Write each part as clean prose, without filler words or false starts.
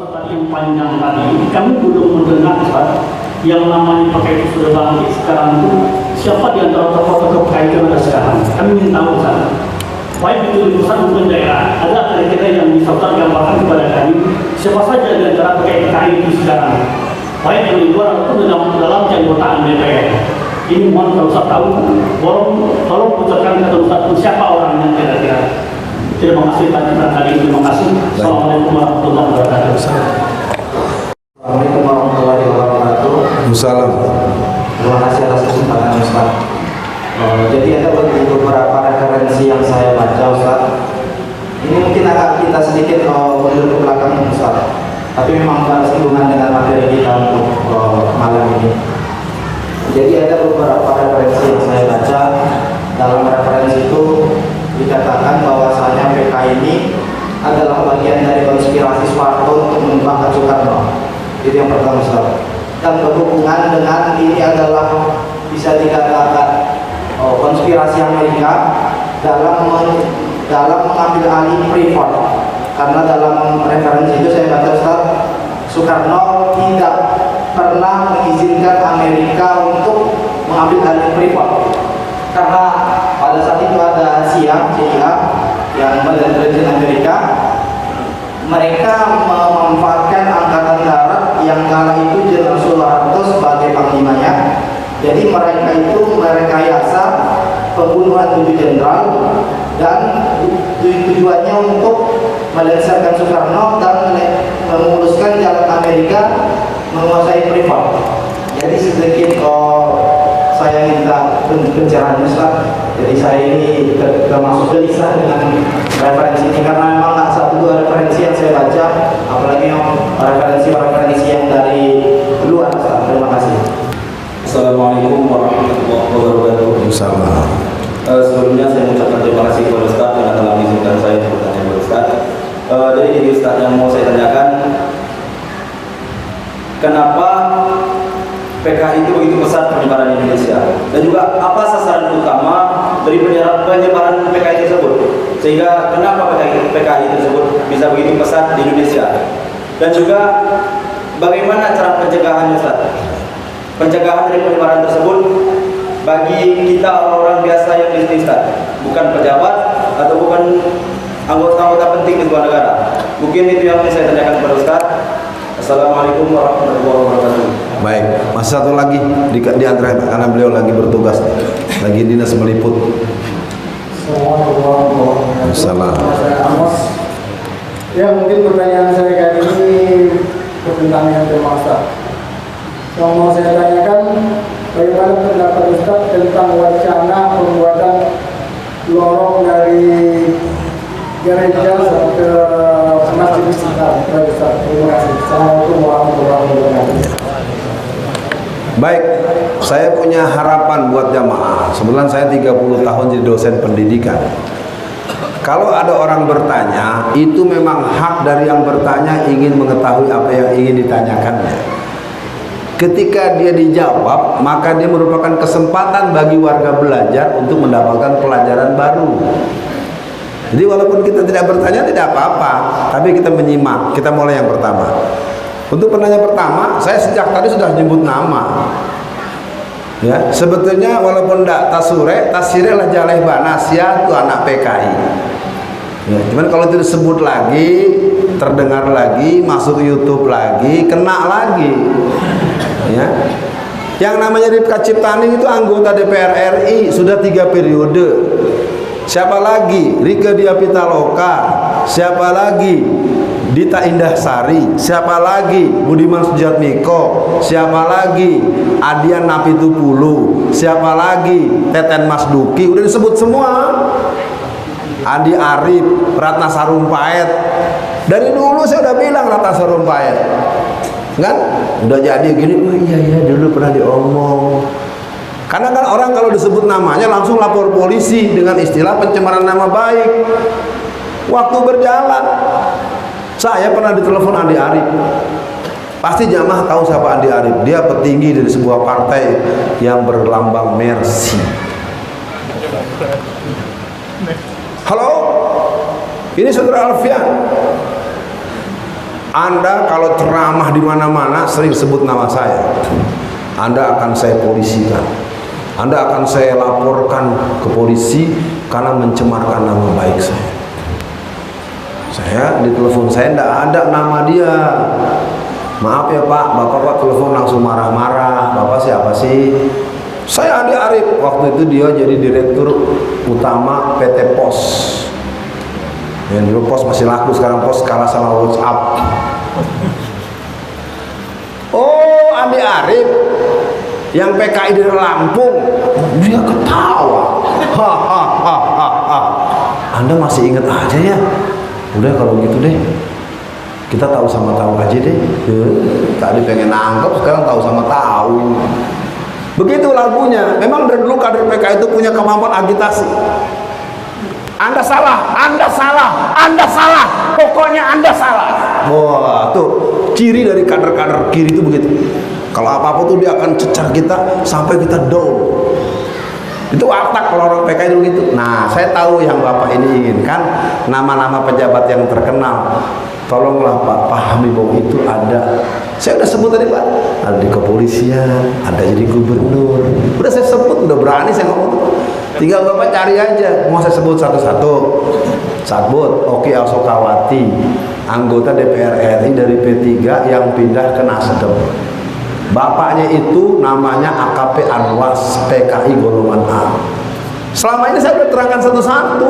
Tadi yang panjang tadi, kami belum mendengar Ustaz, yang namanya pakai itu sudah bangkit sekarang itu siapa di antara tokoh-tokoh PKI itu ada sekarang? Kami ingin tahu Ustaz. Baik itu di pusat maupun daerah, ada kira-kira yang bisa Ustaz gambarkan kepada kami siapa saja di antara PKI itu sekarang? Baik yang di luar ataupun dalam keanggotaan DPR. Ini mohon kalau Ustaz tahu, tolong putarkan kata Ustaz siapa orangnya kira-kira. Terima kasih tadi. Terima kasih. Assalamualaikum warahmatullahi wabarakatuh. Assalamualaikum warahmatullahi wabarakatuh. Assalamualaikum. Terima kasih atas kesempatan Ustaz. Jadi ada beberapa referensi yang saya baca Ustaz. Ini mungkin agak kita sedikit mundur ke belakang Ustaz. Tapi memang bersinggungan dengan materi kita untuk malam ini. Jadi ada beberapa referensi yang saya baca. Dalam referensi itu dikatakan bahwasanya PKI ini adalah bagian dari konspirasi Soeharto untuk menumbangkan Soekarno. Itu yang pertama Ustaz. Dan berhubungan dengan ini adalah bisa dikatakan konspirasi Amerika dalam mengambil alih Freeport. Karena dalam referensi itu saya baca Ustaz, Soekarno tidak pernah mengizinkan Amerika untuk mengambil alih Freeport. Karena pada saat itu ada CIA yang Badan Intelijen Amerika, mereka memanfaatkan angkatan darat yang kala itu Jenderal Soeharto sebagai panglimanya. Jadi mereka itu merekayasa pembunuhan 7 jenderal dan tujuannya untuk melengsarkan Soekarno dan memuluskan jalan Amerika menguasai Freeport. Jadi sedikit saya minta pencerahan Ustaz. Jadi saya ini termasuk gelisah dengan referensi ini karena memang nggak satu dua referensi yang saya baca, apalagi yang referensi yang dari luar Ustaz. Terima kasih. Assalamualaikum warahmatullahi wabarakatuh. Sebelumnya saya mengucapkan terima kasih kepada Ustaz yang telah mengizinkan saya untuk bertanya kepada Ustaz. Jadi Ustaz yang mau saya tanyakan, kenapa PKI itu begitu besar penyebaran di Indonesia, dan juga apa sasaran utama dari penyebaran PKI tersebut, sehingga kenapa PKI tersebut bisa begitu besar di Indonesia, dan juga bagaimana cara pencegahannya Ustaz? Pencegahan dari penyebaran tersebut bagi kita orang-orang biasa yang di sini Ustaz, bukan pejabat atau bukan anggota penting di sebuah negara. Mungkin itu yang saya tanyakan kepada Ustaz. Assalamualaikum warahmatullahi wabarakatuh. Baik, masih satu lagi di antara karena beliau lagi bertugas, lagi dinas meliput. Assalamualaikum. Ya mungkin pertanyaan saya kali ini tentang yang tema Ustaz. Yang mau saya tanyakan, bagaimana pendapat Ustaz tentang wacana pembuatan lorong dari gereja ke masjid Istiqlal? Terima kasih. Assalamualaikum warahmatullahi wabarakatuh. Baik, saya punya harapan buat jamaah. Sebenarnya saya 30 tahun jadi dosen pendidikan. Kalau ada orang bertanya, itu memang hak dari yang bertanya ingin mengetahui apa yang ingin ditanyakannya. Ketika dia dijawab, maka dia merupakan kesempatan bagi warga belajar untuk mendapatkan pelajaran baru. Jadi walaupun kita tidak bertanya tidak apa-apa, tapi kita menyimak. Kita mulai yang pertama. Untuk penanya pertama, saya sejak tadi sudah nyebut nama. Ya, sebetulnya walaupun tidak tasire lah Jaleh Banasia itu anak PKI. Ya, cuman kalau itu disebut lagi, terdengar lagi, masuk YouTube lagi, kena lagi. Ya. Yang namanya Ripka Ciptaning itu anggota DPR RI sudah 3 periode. Siapa lagi? Rike Diah Pitaloka. Siapa lagi? Dita Indah Sari. Siapa lagi? Budiman Sujatmiko. Siapa lagi? Adian Napitupulu. Siapa lagi? Teten Mas Duki. Udah disebut semua. Andi Arif, Ratna Sarumpait. Dari dulu saya udah bilang Ratna Sarumpait. Kan? Udah jadi gini, oh iya dulu pernah diomong. Karena kan orang kalau disebut namanya langsung lapor polisi dengan istilah pencemaran nama baik. Waktu berjalan, saya pernah ditelepon Andi Arif. Pasti jamaah tahu siapa Andi Arif. Dia petinggi dari sebuah partai yang berlambang Mercy. Halo, ini saudara Alfian. Anda kalau ceramah di mana-mana sering sebut nama saya, Anda akan saya polisikan, Anda akan saya laporkan ke polisi karena mencemarkan nama baik saya. Saya di telepon saya tidak ada nama dia. Maaf ya Pak, Bapak telepon langsung marah-marah. Bapak siapa sih? Saya Andi Arif. Waktu itu dia jadi direktur utama PT Pos. Yang dulu Pos masih laku, sekarang Pos kalah sama WhatsApp. Oh, Andi Arif yang PKI dari Lampung. Dia ketawa. Hahaha. Anda masih ingat aja ya? Udah kalau gitu deh, kita tahu sama tahu aja deh. Tadi pengen nangkep, sekarang tahu sama tahu. Begitu lagunya. Memang dari dulu kader PKI itu punya kemampuan agitasi. Anda salah, Anda salah, Anda salah, pokoknya Anda salah. Wah, tuh ciri dari kader-kader kiri itu begitu. Kalau apa-apa tuh dia akan cecar kita sampai kita down. Itu watak kalau orang PKI dulu gitu. Nah, saya tahu yang Bapak ini inginkan nama-nama pejabat yang terkenal. Tolonglah Pak, pahami bahwa itu ada. Saya udah sebut tadi Pak, ada di kepolisian, ada jadi gubernur. Udah saya sebut, udah berani saya ngomong. Tinggal Bapak cari aja. Mau saya sebut satu-satu. Sabut, Oki Alsokawati, anggota DPR RI dari P3 yang pindah ke Nasdem. Bapaknya itu namanya AKP Anwas, PKI golongan A. Selama ini saya sudah terangkan satu-satu.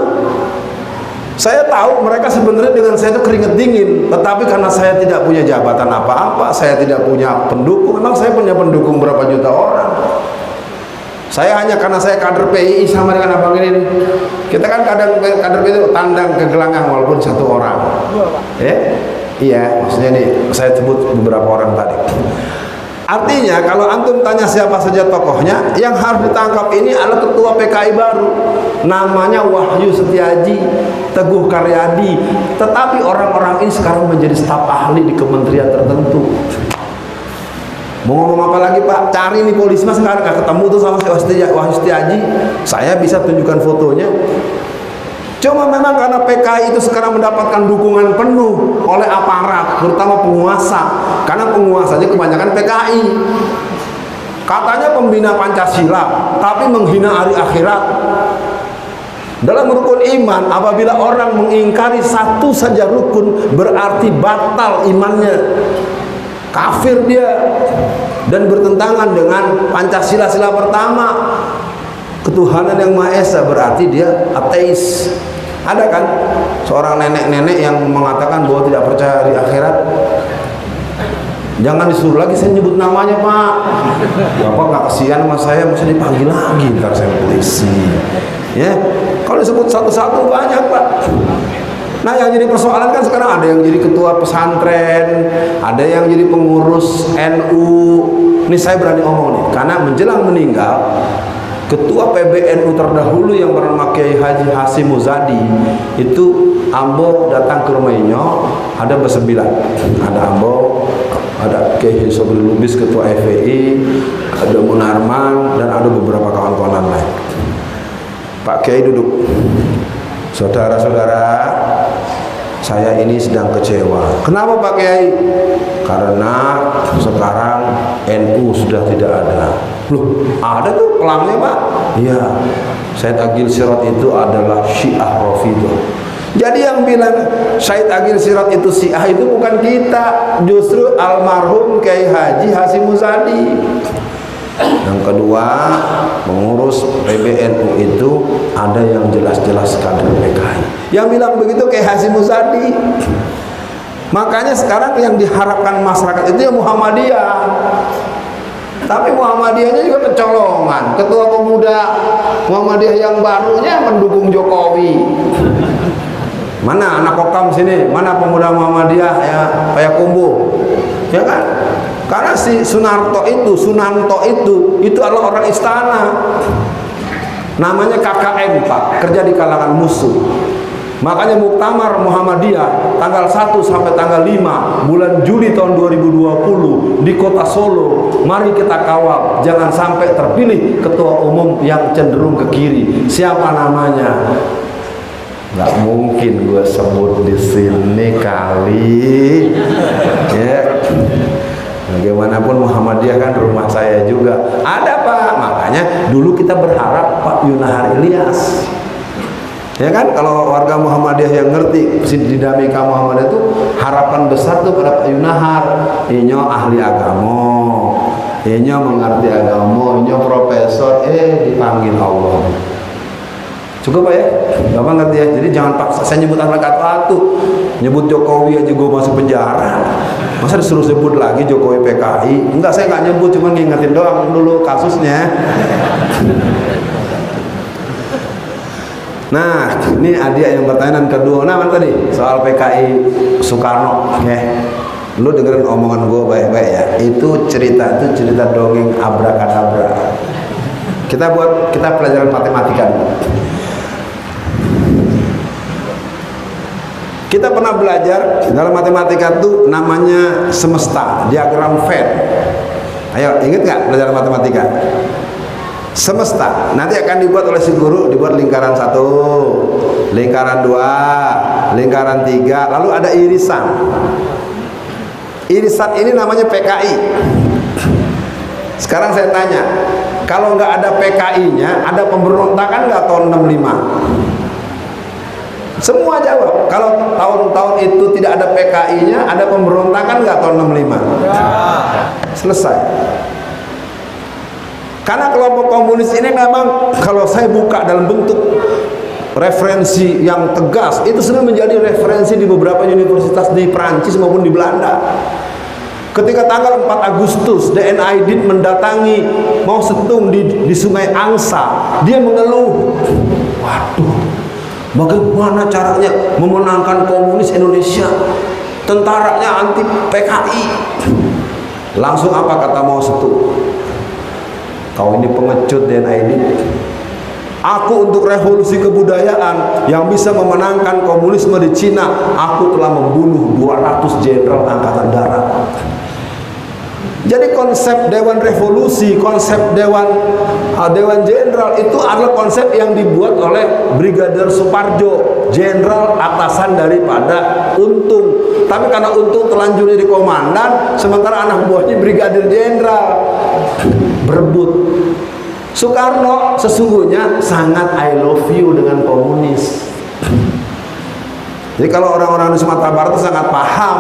Saya tahu mereka sebenarnya dengan saya itu keringet dingin, tetapi karena saya tidak punya jabatan apa-apa, saya tidak punya pendukung. Memang saya punya pendukung berapa juta orang. Saya hanya karena saya kader PII sama dengan abang ini nih. Kita kan kadang kader PII itu tandang ke gelanggang walaupun satu orang. Iya, maksudnya nih saya sebut beberapa orang tadi. Artinya kalau antum tanya siapa saja tokohnya, yang harus ditangkap ini adalah ketua PKI baru, namanya Wahyu Setiaji, Teguh Karyadi. Tetapi orang-orang ini sekarang menjadi staf ahli di kementerian tertentu. Mau ngomong apa lagi Pak? Cari nih polisi mas, sekarang nggak ketemu tuh sama Wahyu Setiaji. Saya bisa tunjukkan fotonya. Cuma memang karena PKI itu sekarang mendapatkan dukungan penuh oleh aparat, terutama penguasa. Karena penguasanya kebanyakan PKI. Katanya pembina Pancasila, tapi menghina hari akhirat. Dalam rukun iman, apabila orang mengingkari satu saja rukun, berarti batal imannya. Kafir dia. Dan bertentangan dengan Pancasila sila pertama. Ketuhanan yang Maha Esa, berarti dia ateis. Ada kan seorang nenek-nenek yang mengatakan bahwa tidak percaya hari akhirat. Jangan disuruh lagi saya nyebut namanya Pak. Bapak nggak kesian sama saya, mesti dipanggil lagi ntar saya polisi. Ya, kalau disebut satu-satu banyak Pak. Nah yang jadi persoalan kan sekarang ada yang jadi ketua pesantren, ada yang jadi pengurus NU. Ini saya berani ngomong nih, karena menjelang meninggal ketua PBNU terdahulu yang bernama Kiai Haji Hasim Muzadi itu Ambo datang ke rumahnya, ada bersembilan, ada Ambo, ada Kiai Sobri Lubis ketua FPI, ada Munarman, dan ada beberapa kawan-kawan lain. Pak Kiai duduk. Saudara-saudara, saya ini sedang kecewa. Kenapa Pak Kiai? Karena sekarang NU sudah tidak ada. Loh, ada tuh pelangnya Pak? Iya, Said Agil Sirot itu adalah Syiah Rafidhah. Jadi yang bilang Said Agil Sirot itu Syiah itu bukan kita, justru almarhum Kiai Haji Hasim Muzadi. Yang kedua, pengurus PBNU itu ada yang jelas-jelas kader PKI. Yang bilang begitu Kiai Hasim Muzadi. Makanya sekarang yang diharapkan masyarakat itu ya Muhammadiyah. Tapi Muhammadiyahnya juga kecolongan. Ketua pemuda Muhammadiyah yang barunya pendukung Jokowi. Mana anak kokam sini? Mana pemuda Muhammadiyah ya Payakumbuh? Ya kan? Karena si Sunanto itu adalah orang istana. Namanya KKM Pak, kerja di kalangan musuh. Makanya Muktamar Muhammadiyah tanggal 1 sampai tanggal 5 bulan Juli tahun 2020 di kota Solo. Mari kita kawal, jangan sampai terpilih ketua umum yang cenderung ke kiri. Siapa namanya? Nggak mungkin gue sebut di sini kali, ya. Bagaimanapun Muhammadiyah kan rumah saya juga. Ada Pak, makanya dulu kita berharap Pak Yunahar Ilyas. Ya kan, kalau warga Muhammadiyah yang ngerti dinamika Muhammadiyah itu harapan besar tuh pada Pak Yunahar. Inyo ahli agama, inyo mengerti agama, inyo profesor, dipanggil Allah. Cukup Pak ya, Bapak ngerti ya. Jadi jangan paksa saya nyebut anak satu, nyebut Jokowi aja gue masuk penjara. Masa disuruh sebut lagi Jokowi PKI? Enggak, saya nggak nyebut, cuma ngingetin doang dulu kasusnya. Nah, ini adik yang pertanyaan kedua. Nah, mana tadi soal PKI Soekarno, ya. Lu dengerin omongan gue baik-baik ya. Itu cerita dongeng abrakadabra. Kita pelajaran matematika. Kita pernah belajar dalam matematika itu namanya semesta, diagram Venn. Ayo, ingat nggak pelajaran matematika? Semesta nanti akan dibuat oleh si guru, dibuat lingkaran 1, lingkaran 2, lingkaran 3, lalu ada irisan. Irisan ini namanya PKI. Sekarang saya tanya, kalau nggak ada PKI-nya, ada pemberontakan nggak tahun 65? Semua jawab. Kalau tahun-tahun itu tidak ada PKI-nya, ada pemberontakan nggak tahun 65? Selesai. Karena kelompok komunis ini memang kalau saya buka dalam bentuk referensi yang tegas, itu sebenarnya menjadi referensi di beberapa universitas di Prancis maupun di Belanda. Ketika tanggal 4 Agustus DN Aidit mendatangi Mao Zedong di Sungai Angsa, dia mengeluh, waduh, bagaimana caranya memenangkan komunis Indonesia? Tentaranya anti PKI. Langsung apa kata Mao Zedong? Kau ini pengecut DNA ini. Aku untuk revolusi kebudayaan yang bisa memenangkan komunisme di Cina, aku telah membunuh 200 jenderal angkatan darat. Jadi konsep Dewan Revolusi, konsep Dewan Jenderal itu adalah konsep yang dibuat oleh Brigadir Suparjo, jenderal atasan daripada Untung. Tapi karena Untung terlanjur jadi komandan, sementara anak buahnya Brigadir Jenderal, berebut. Soekarno sesungguhnya sangat I love you dengan komunis. Jadi kalau orang-orang di Sumatera Barat itu sangat paham,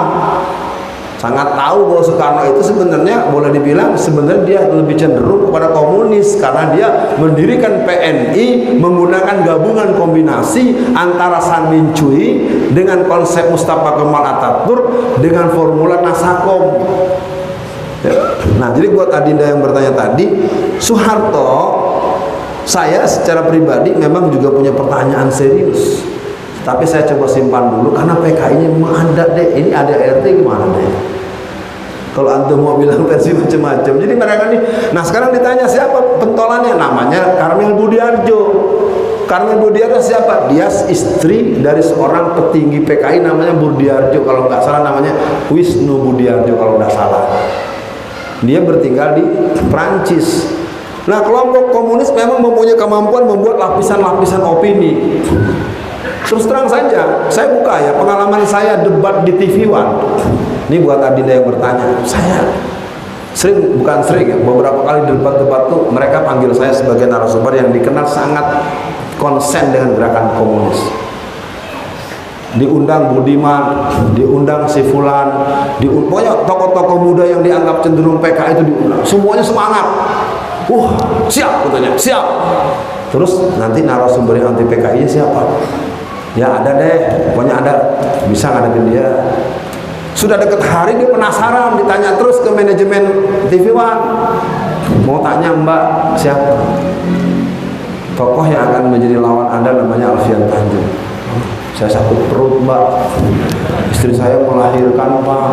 sangat tahu bahwa Soekarno itu sebenarnya boleh dibilang sebenarnya dia lebih cenderung kepada komunis karena dia mendirikan PNI menggunakan gabungan kombinasi antara Samin Cui dengan konsep Mustafa Kemal Atatürk dengan formula Nasakom. Nah, jadi buat Adinda yang bertanya tadi, Soeharto, saya secara pribadi memang juga punya pertanyaan serius. Tapi saya coba simpan dulu karena PKI-nya memang ada deh. Ini ada RT gimana deh? Kalau antum mau bilang versi macam-macam. Jadi mereka nih. Nah, sekarang ditanya siapa pentolannya? Namanya Karmel Budiarjo. Karmel Budiarjo siapa? Dia istri dari seorang petinggi PKI namanya Budiarjo. Kalau nggak salah namanya Wisnu Budiarjo kalau nggak salah. Dia bertinggal di Prancis. Nah, kelompok komunis memang mempunyai kemampuan membuat lapisan-lapisan opini. Terus terang saja, saya buka ya pengalaman saya debat di TV One. Ini buat Adinda yang bertanya, saya bukan sering ya, beberapa kali debat-debat tuh mereka panggil saya sebagai narasumber yang dikenal sangat konsen dengan gerakan komunis. Diundang Budiman, diundang si Fulan, pokoknya tokoh-tokoh muda yang dianggap cenderung PKI itu diundang. Semuanya semangat. Siap katanya, siap. Terus nanti narasumber yang anti PKI siapa? Ya ada deh, pokoknya ada, bisa ngadepin dia. Sudah deket hari dia penasaran, ditanya terus ke manajemen TV One. Mau tanya Mbak siapa? Tokoh yang akan menjadi lawan Anda namanya Alfian Tanjung. Saya sakit perut Mbak, istri saya melahirkan Mbak,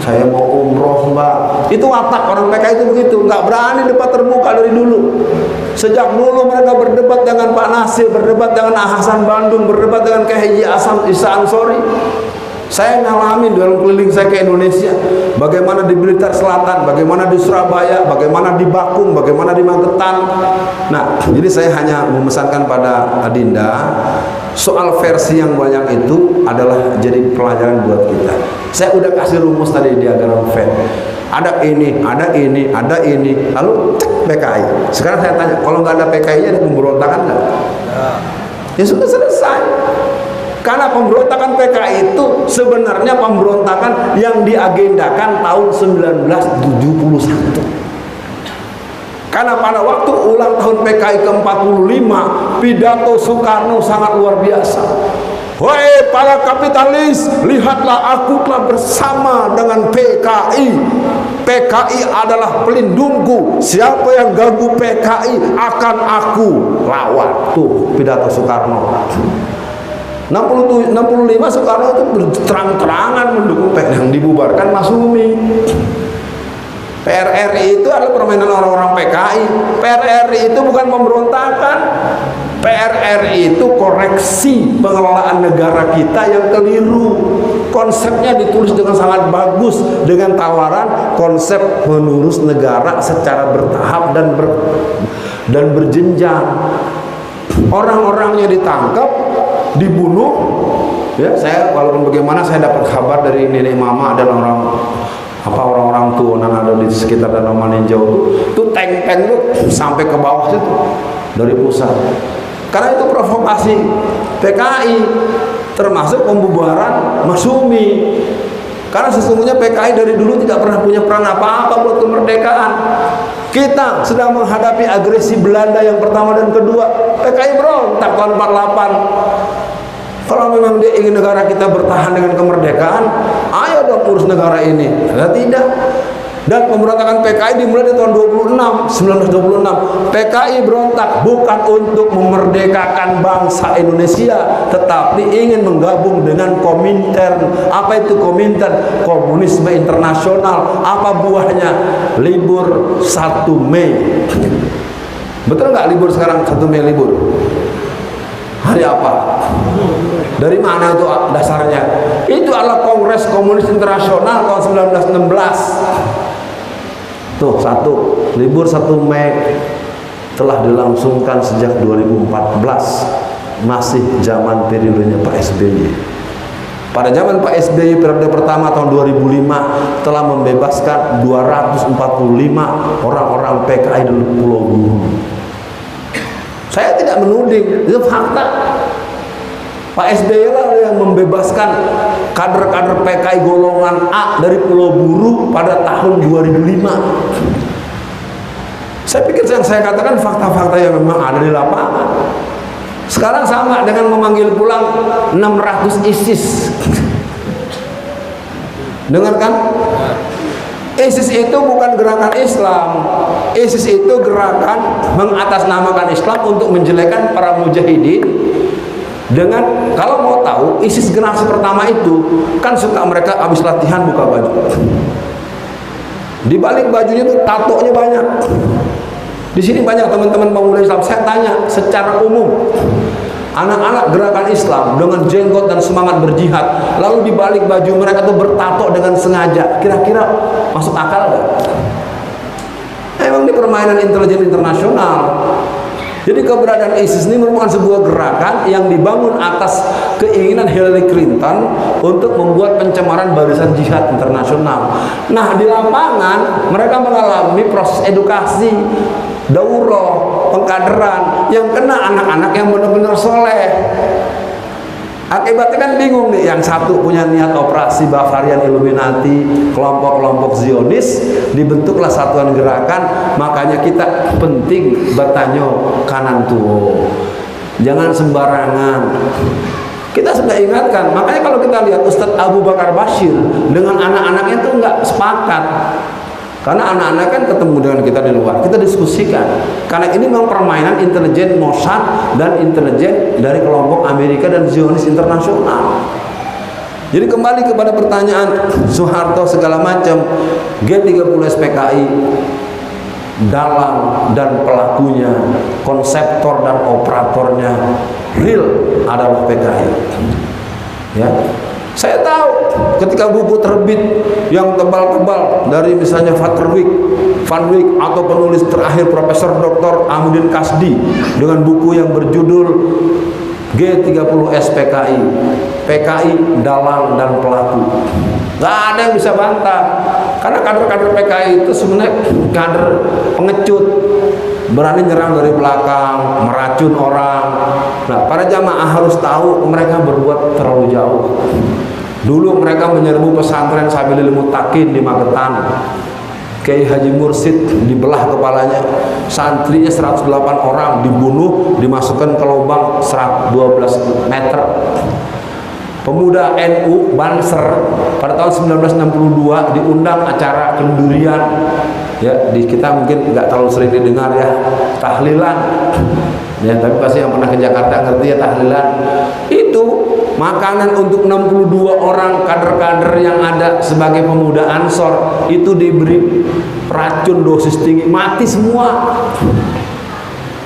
saya mau umroh Mbak. Itu watak orang PKI itu begitu, nggak berani debat terbuka dari dulu. Sejak dulu mereka berdebat dengan Pak Nasir, berdebat dengan Hasan Bandung, berdebat dengan Kiai Haji Isa Ansori. Saya ngalamin dalam keliling saya ke Indonesia, bagaimana di Blitar Selatan, bagaimana di Surabaya, bagaimana di Bakung, bagaimana di Magetan. Nah, jadi saya hanya memesankan pada Adinda, soal versi yang banyak itu adalah jadi pelajaran buat kita. Saya udah kasih rumus tadi di diagram Venn. Ada ini, ada ini, ada ini, lalu cek PKI. Sekarang saya tanya, kalau nggak ada PKI-nya ada pemberontakan nggak? Ya sudah selesai. Karena pemberontakan PKI itu sebenarnya pemberontakan yang diagendakan tahun 1971. Karena pada waktu ulang tahun PKI ke-45, pidato Soekarno sangat luar biasa. Wahai para kapitalis, lihatlah aku telah bersama dengan PKI. PKI adalah pelindungku. Siapa yang ganggu PKI akan aku lawan. Tuh pidato Soekarno. 65 Soekarno itu terang-terangan mendukung PKI yang dibubarkan Masyumi. PRRI itu adalah permainan orang-orang PKI. PRRI itu bukan pemberontakan. PRRI itu koreksi pengelolaan negara kita yang keliru. Konsepnya ditulis dengan sangat bagus dengan tawaran konsep mengurus negara secara bertahap dan berjenjang. Orang-orangnya ditangkap, dibunuh. Ya, saya walaupun bagaimana saya dapat kabar dari nenek mama adalah orang-orang tua yang ada di sekitar Danau Maninjau itu tank-tank itu sampai ke bawah situ dari pusat. Karena itu provokasi PKI, termasuk pembubaran Masyumi. Karena sesungguhnya PKI dari dulu tidak pernah punya peran apa-apa buat kemerdekaan. Kita sedang menghadapi agresi Belanda yang pertama dan kedua. PKI berontak tahun 48. Kalau memang dia ingin negara kita bertahan dengan kemerdekaan, ayo dong urus negara ini. Karena tidak. Dan pemberontakan PKI dimulai di tahun 1926. PKI berontak bukan untuk memerdekakan bangsa Indonesia, tetapi ingin menggabung dengan Komintern. Apa itu Komintern? Komunisme internasional. Apa buahnya? Libur 1 Mei. Betul nggak libur sekarang 1 Mei libur? Hari apa? Dari mana itu dasarnya? Itu adalah Kongres Komunis Internasional tahun 1916. Tuh, satu, libur 1 Mei telah dilangsungkan sejak 2014, masih zaman periodenya Pak SBY. Pada zaman Pak SBY periode pertama tahun 2005 telah membebaskan 245 orang-orang PKI di Pulau Buru. Saya tidak menuding, itu fakta. Pak SBY lah yang membebaskan kader-kader PKI golongan A dari Pulau Buru pada tahun 2005. Saya pikir yang saya katakan fakta-fakta yang memang ada di lapangan. Sekarang sama dengan memanggil pulang 600 ISIS. Dengar kan? ISIS itu bukan gerakan Islam. ISIS itu gerakan mengatasnamakan Islam untuk menjelekkan para mujahidin. Dengan, kalau mau tahu, ISIS generasi pertama itu kan suka mereka habis latihan buka baju. Di balik bajunya itu tatonya banyak. Di sini banyak teman-teman pemuda Islam. Saya tanya secara umum, anak-anak gerakan Islam dengan jenggot dan semangat berjihad, lalu di balik baju mereka itu bertato dengan sengaja, kira-kira masuk akal nggak? Emang ini permainan intelijen internasional. Jadi keberadaan ISIS ini merupakan sebuah gerakan yang dibangun atas keinginan Hillary Clinton untuk membuat pencemaran barisan jihad internasional. Nah, di lapangan mereka mengalami proses edukasi, daurah, pengkaderan yang kena anak-anak yang benar-benar soleh. Akibatnya kan bingung nih, yang satu punya niat operasi Bavarian Illuminati, kelompok-kelompok Zionis, dibentuklah satuan gerakan. Makanya kita penting bertanya kanan tuh, jangan sembarangan. Kita sudah ingatkan, makanya kalau kita lihat Ustadz Abu Bakar Bashir dengan anak-anaknya itu nggak sepakat. Karena anak-anak kan ketemu dengan kita di luar, kita diskusikan. Karena ini memang permainan intelijen Mossad dan intelijen dari kelompok Amerika dan Zionis internasional. Jadi kembali kepada pertanyaan Soeharto segala macam, G30 SPKI dalang dan pelakunya, konseptor dan operatornya real adalah PKI. Ya. Saya tahu ketika buku terbit yang tebal-tebal dari misalnya Van Wyk atau penulis terakhir Profesor Dr. Ahmudin Kasdi dengan buku yang berjudul G30S PKI, PKI dalang dan pelaku. Gak ada yang bisa bantah, karena kader-kader PKI itu sebenarnya kader pengecut, berani nyerang dari belakang, meracun orang. Nah, para jamaah harus tahu mereka berbuat terlalu jauh. Dulu mereka menyerbu pesantren Sabilil Muttaqin di Magetan. Kiai Haji Mursid dibelah kepalanya, santrinya 108 orang dibunuh, dimasukkan ke lubang 12 meter. Pemuda NU Banser pada tahun 1962 diundang acara kendurian, ya di kita mungkin nggak terlalu sering didengar ya, tahlilan, ya tapi pasti yang pernah ke Jakarta ngerti ya tahlilan. Itu makanan untuk 62 orang kader-kader yang ada sebagai pemuda Ansor itu diberi racun dosis tinggi, mati semua.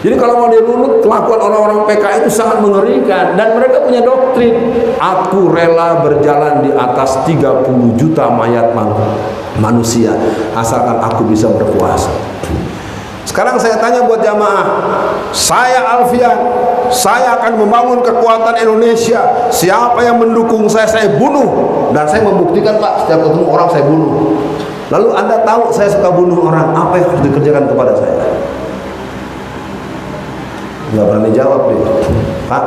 Jadi kalau mau dirunut, kelakuan orang-orang PKI itu sangat mengerikan, dan mereka punya doktrin, aku rela berjalan di atas 30 juta mayat manusia asalkan aku bisa berkuasa. Sekarang saya tanya buat jamaah, saya Alfian, saya akan membangun kekuatan Indonesia. Siapa yang mendukung saya bunuh, dan saya membuktikan Pak, setiap ketemu orang saya bunuh. Lalu Anda tahu saya suka bunuh orang, apa yang harus dikerjakan kepada saya? Nggak berani jawab deh. Pak,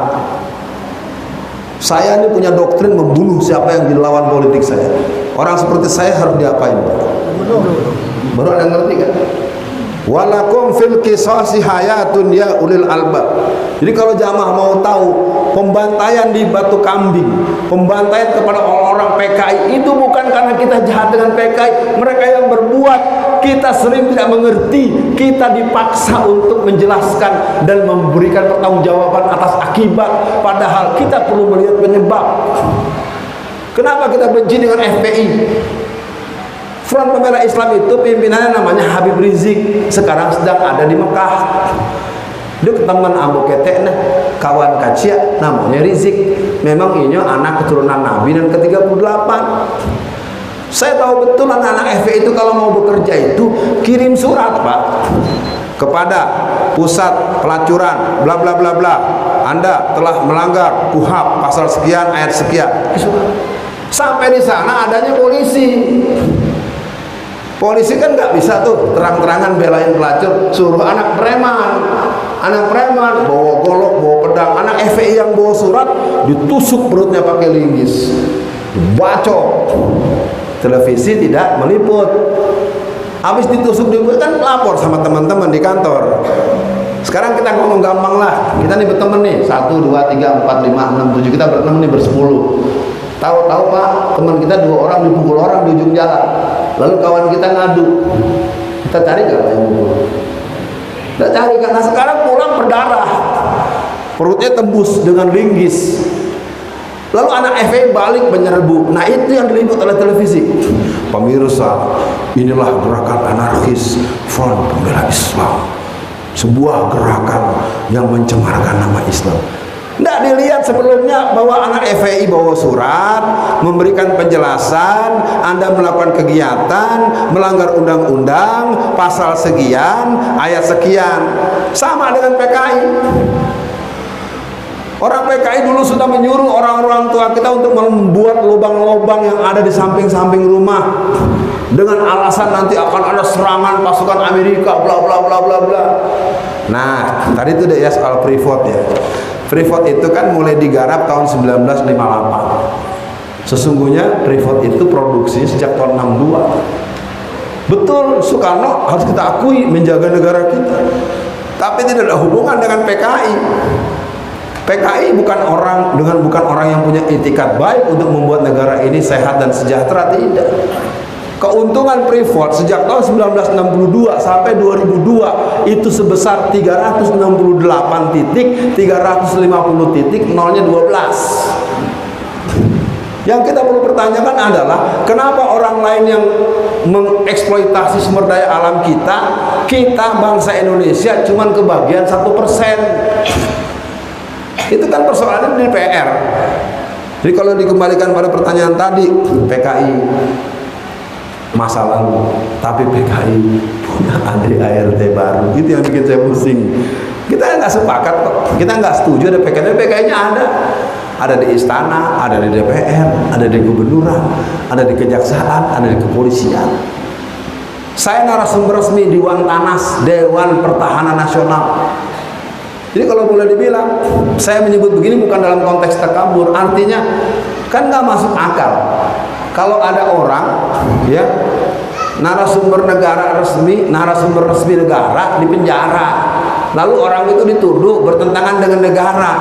saya ini punya doktrin membunuh siapa yang jadi lawan politik saya. Orang seperti saya harus diapain? Baru Anda ngerti kan? Walakum fil qisasi hayatun ya ulil albab. Jadi kalau jamaah mau tahu, pembantaian di Batu Kambing, pembantaian kepada orang-orang PKI itu bukan karena kita jahat dengan PKI, mereka yang berbuat. Kita sering tidak mengerti, kita dipaksa untuk menjelaskan dan memberikan pertanggungjawaban atas akibat, padahal kita perlu melihat penyebab. Kenapa kita benci dengan FPI? Front Pembela Islam itu pimpinannya namanya Habib Rizik, sekarang sedang ada di Mekah. Dia teman Abu Ketek, kawan kacia namanya Rizik. Memang ini anak keturunan Nabi dan ke-38. Saya tahu betul anak-anak FPI itu kalau mau bekerja itu kirim surat Pak kepada pusat pelacuran bla bla bla bla. Anda telah melanggar KUHP pasal sekian ayat sekian. Sampai di sana adanya polisi. Polisi kan nggak bisa tuh terang-terangan belain pelacur, suruh anak preman bawa golok, bawa pedang. Anak FPI yang bawa surat ditusuk perutnya pakai linggis, bacok. Televisi tidak meliput. Habis ditusuk kan lapor sama teman-teman di kantor. Sekarang kita ngomong gampang lah, kita nih berteman nih 1, 2, 3, 4, 5, 6, 7, kita berteman nih bersepuluh. Tahu-tahu Pak, teman kita 2 orang dipukul orang di ujung jalan. Lalu kawan kita ngadu, kita cari gak yang pukul? Tidak cari, karena sekarang pulang berdarah, perutnya tembus dengan linggis. Lalu anak FPI balik menyerbu. Nah itu yang diliput oleh televisi. Pemirsa, inilah gerakan anarkis Front Pembela Islam, sebuah gerakan yang mencemarkan nama Islam. Tidak dilihat sebelumnya bahwa anak FPI bawa surat memberikan penjelasan, Anda melakukan kegiatan melanggar undang-undang pasal sekian ayat sekian. Sama dengan PKI. Orang PKI dulu sudah menyuruh orang-orang tua kita untuk membuat lubang-lubang yang ada di samping-samping rumah dengan alasan nanti akan ada serangan pasukan Amerika bla bla bla bla bla. Nah, tadi itu udah ya soal Freeport ya. Freeport itu kan mulai digarap tahun 1958. Sesungguhnya Freeport itu produksi sejak tahun 62. Betul, Soekarno harus kita akui menjaga negara kita. Tapi tidak ada hubungan dengan PKI. PKI bukan orang yang punya itikat baik untuk membuat negara ini sehat dan sejahtera, tidak. Keuntungan Freeport sejak tahun 1962 sampai 2002 itu sebesar 368 titik, 350 titik, nolnya 12. Yang kita perlu pertanyakan adalah kenapa orang lain yang mengeksploitasi sumber daya alam kita bangsa Indonesia cuman kebagian 1%. Itu kan persoalannya di DPR. Jadi kalau dikembalikan pada pertanyaan tadi, PKI masa lalu, tapi PKI punya ART baru, itu yang bikin saya pusing. Kita nggak sepakat kok, kita nggak setuju ada PKI. PKI-nya ada di istana, ada di DPR, ada di gubernuran, ada di kejaksaan, ada di kepolisian. Saya narasumber resmi Dewan Tanas, Dewan Pertahanan Nasional. Jadi kalau boleh dibilang, saya menyebut begini bukan dalam konteks takabur, artinya kan nggak masuk akal. Kalau ada orang, ya, narasumber resmi negara di penjara, lalu orang itu dituduh bertentangan dengan negara.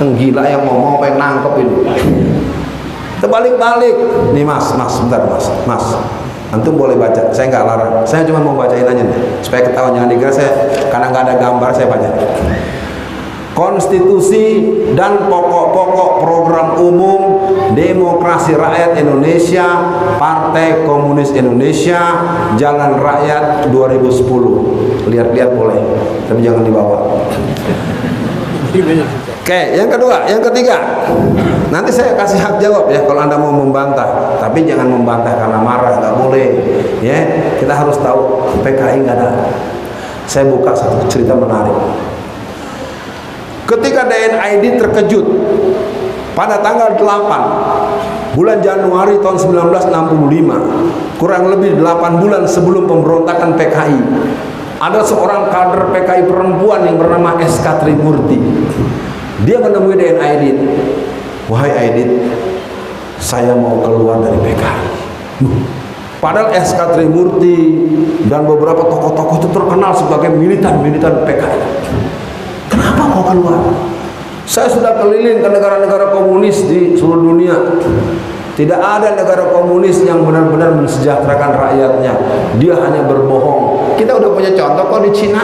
Gila yang ngomong pengen nangkep ini. Terbalik-balik. Nih mas, bentar mas. Antum boleh baca, saya nggak larang. Saya cuma mau bacain aja nih, supaya ketahuan, jangan dikira saya karena nggak ada gambar saya baca. Konstitusi dan pokok-pokok program umum Demokrasi Rakyat Indonesia, Partai Komunis Indonesia, Jalan Rakyat 2010. Lihat-lihat boleh, tapi jangan dibawa. Oke, yang ketiga, nanti saya kasih hak jawab ya kalau Anda mau membantah, tapi jangan membantah karena marah, nggak boleh. Ya, kita harus tahu PKI nggak ada. Saya buka satu cerita menarik. Ketika DNID terkejut pada tanggal 8 bulan Januari tahun 1965, kurang lebih 8 bulan sebelum pemberontakan PKI, ada seorang kader PKI perempuan yang bernama SK Trimurti. Dia menemui DNID. Wahai Aidit, saya mau keluar dari PKI. Padahal SK Trimurti dan beberapa tokoh-tokoh itu terkenal sebagai militan-militan PKI. Kenapa mau keluar? Saya sudah keliling ke negara-negara komunis di seluruh dunia. Tidak ada negara komunis yang benar-benar mensejahterakan rakyatnya. Dia hanya berbohong. Kita udah punya contoh kok di Cina.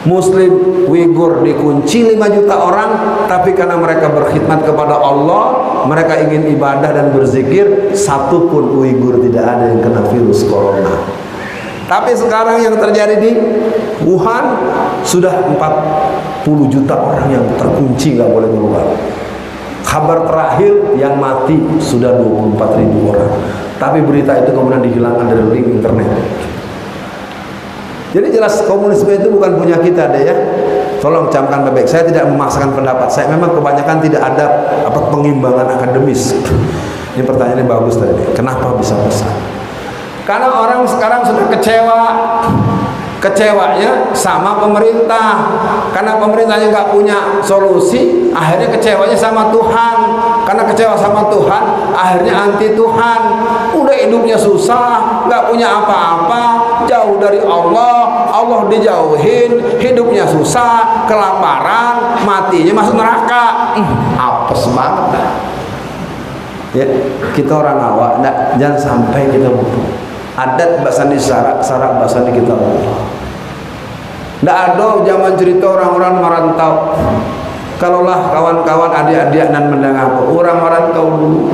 Muslim Uighur dikunci 5 juta orang, tapi karena mereka berkhidmat kepada Allah, mereka ingin ibadah dan berzikir, satu pun Uighur tidak ada yang kena virus corona. Tapi sekarang yang terjadi di Wuhan sudah 40 juta orang yang terkunci, nggak boleh keluar. Kabar terakhir yang mati sudah 24.000 orang. Tapi berita itu kemudian dihilangkan dari link internet. Jadi jelas komunisme itu bukan punya kita deh ya. Tolong camkan baik-baik. Saya tidak memaksakan pendapat. Saya memang kebanyakan tidak ada pengimbangan akademis. Ini pertanyaannya bagus tadi. Kenapa bisa besar? Karena orang sekarang sudah kecewanya sama pemerintah. Karena pemerintahnya nggak punya solusi, akhirnya kecewanya sama Tuhan. Karena kecewa sama Tuhan, akhirnya anti Tuhan. Udah hidupnya susah, nggak punya apa-apa, jauh dari Allah, Allah dijauhin, hidupnya susah, kelaparan, matinya masuk neraka. Apes banget dah. Ya, kita orang awak, jangan sampai kita butuh. Adat bahasa di sarak bahasa di kita butuh. Nggak ada zaman cerita orang-orang merantau. Kalaulah kawan-kawan adik-adik dan mendengar orang merantau dulu,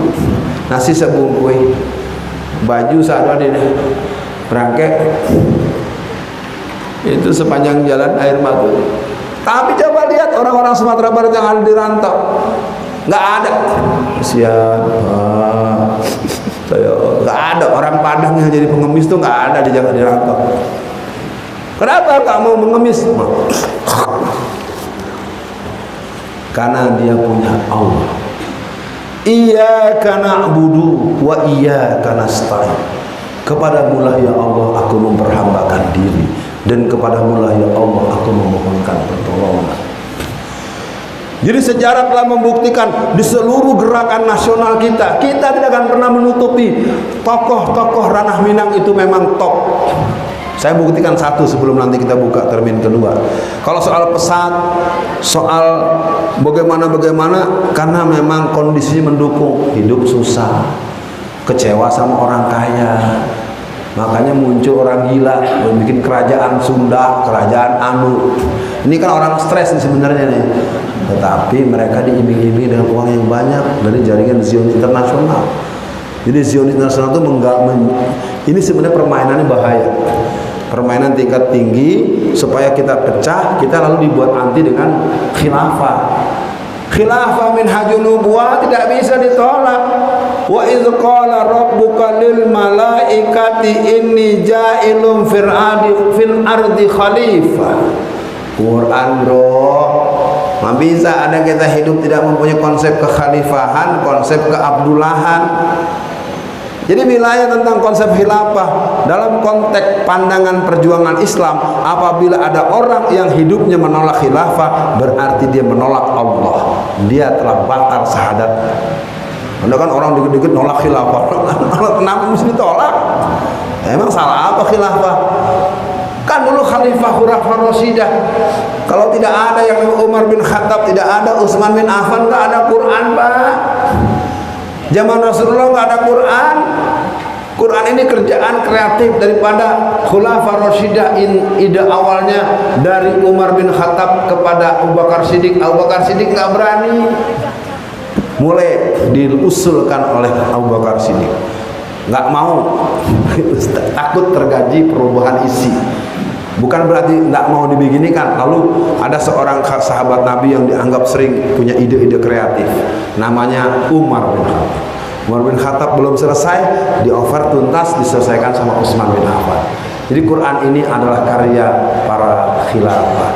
nasi sebungkui, baju seadanya deh, berangkat itu sepanjang jalan air mata. Tapi coba lihat orang-orang Sumatera Barat yang ada di rantau, nggak ada. Siapa? Saya nggak ada. Orang Padang yang jadi pengemis tuh nggak ada di Jakarta di rantau. Kenapa kamu mengemis? Karena dia punya Allah. Iyyaka na'budu wa iyyaka nasta'in. Kepadamu lah ya Allah aku memperhambakan diri, dan kepadamu lah ya Allah aku memohonkan pertolongan. Jadi sejarah telah membuktikan di seluruh gerakan nasional kita tidak akan pernah menutupi tokoh-tokoh ranah Minang itu memang top. Saya buktikan satu sebelum nanti kita buka termin kedua. Kalau soal pesat, soal bagaimana, karena memang kondisinya mendukung, hidup susah, kecewa sama orang kaya, makanya muncul orang gila, bikin kerajaan Sunda, kerajaan Anu. Ini kan orang stres nih sebenarnya nih. Tetapi mereka diiming-imingi dengan uang yang banyak dari jaringan Zionis internasional. Jadi Zionis internasional itu ini sebenarnya permainannya bahaya. Permainan tingkat tinggi supaya kita pecah, kita lalu dibuat anti dengan khilafah. khilafah minhajun nubuwah tidak bisa ditolak. Wa idz qala rabbuka lil malaikati inni ja'ilun fil ardi khalifah. Quran bro, nggak bisa ada kita hidup tidak mempunyai konsep kekhalifahan, konsep keabdulahan. Jadi wilayah tentang konsep khilafah dalam konteks pandangan perjuangan Islam, apabila ada orang yang hidupnya menolak khilafah, berarti dia menolak Allah, dia telah batal syahadat. Ada kan orang dikit-dikit nolak khilafah, kenapa mesti ditolak? Emang salah apa khilafah? Kan dulu Khalifah Khulafah Rasyidah, kalau tidak ada yang Umar bin Khattab, tidak ada Utsman bin Affan, nggak ada Quran Pak. Zaman Rasulullah nggak ada Quran. Quran ini kerjaan kreatif daripada Khulafah Rasyidah. Ide awalnya dari Umar bin Khattab kepada Abu Bakar Siddiq. Abu Bakar Siddiq nggak berani, mulai diusulkan oleh Abu Bakar Siddiq, nggak mau, takut tergaji perubahan isi. Bukan berarti nggak mau dibeginikan. Lalu ada seorang sahabat Nabi yang dianggap sering punya ide-ide kreatif, namanya Umar bin Khattab. Umar bin Khattab belum selesai, di-offer tuntas, diselesaikan sama Utsman bin Affan. Jadi Quran ini adalah karya para khilafah,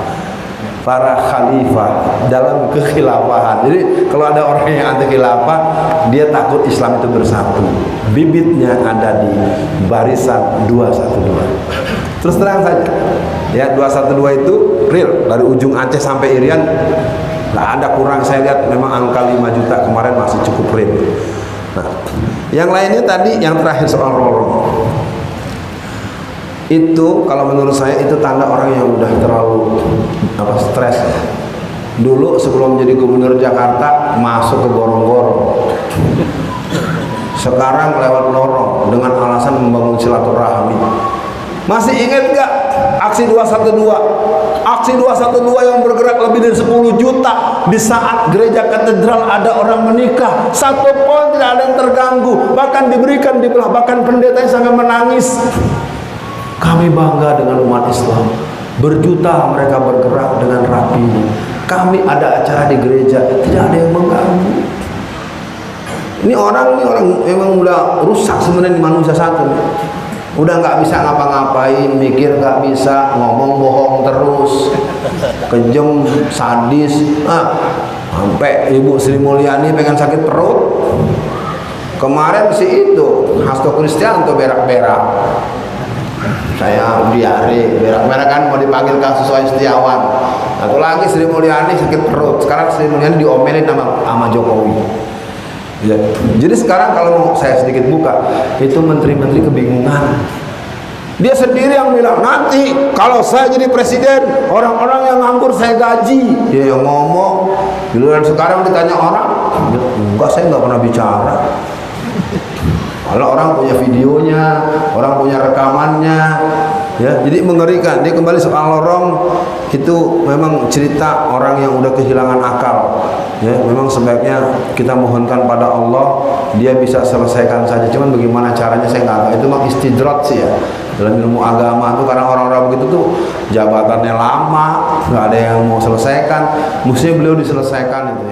para khalifah dalam kekhilafahan. Jadi kalau ada orang yang anti khilafah, dia takut Islam itu bersatu. Bibitnya ada di barisan 212. Terus terang saja, ya 212 itu real dari ujung Aceh sampai Irian, nggak ada kurang. Saya lihat memang angka 5 juta kemarin masih cukup real. Nah, yang lainnya tadi yang terakhir soal lorong, itu kalau menurut saya itu tanda orang yang udah terlalu stres. Dulu sebelum jadi gubernur Jakarta masuk ke gorong-gorong, sekarang lewat lorong dengan alasan membangun silaturahmi. Masih ingat gak aksi 212? Aksi 212 yang bergerak lebih dari 10 juta di saat gereja katedral ada orang menikah, satu pun tidak ada yang terganggu, bahkan diberikan di belah, bahkan pendetanya sampai menangis. Kami bangga dengan umat Islam, berjuta mereka bergerak dengan rapi. Kami ada acara di gereja, tidak ada yang mengganggu. Ini orang memang udah rusak sebenarnya manusia satu. Udah nggak bisa ngapa-ngapain, mikir nggak bisa, ngomong bohong terus, kejem, sadis. Sampai Ibu Sri Mulyani pengen sakit perut. Kemarin si itu Hasto Kristianto berak-berak, saya diare, berak-berak kan mau dipanggil kasus Wayu Setiawan. Satu lagi Sri Mulyani sakit perut. Sekarang Sri Mulyani diomelin sama Jokowi. Ya. Jadi sekarang kalau mau saya sedikit buka, itu menteri-menteri kebingungan. Dia sendiri yang bilang, nanti kalau saya jadi presiden, orang-orang yang nganggur saya gaji. Dia yang ngomong. Giliran sekarang ditanya orang, enggak, saya nggak pernah bicara. Kalau orang punya videonya, orang punya rekamannya, ya, jadi mengerikan. Dia kembali soal lorong, itu memang cerita orang yang udah kehilangan akal. Ya, memang sebaiknya kita mohonkan pada Allah, dia bisa selesaikan saja. Cuman bagaimana caranya saya nggak tahu. Itu memang istidrat sih ya. Dalam ilmu agama tuh karena orang-orang begitu tuh jabatannya lama, nggak ada yang mau selesaikan. Mestinya beliau diselesaikan itu.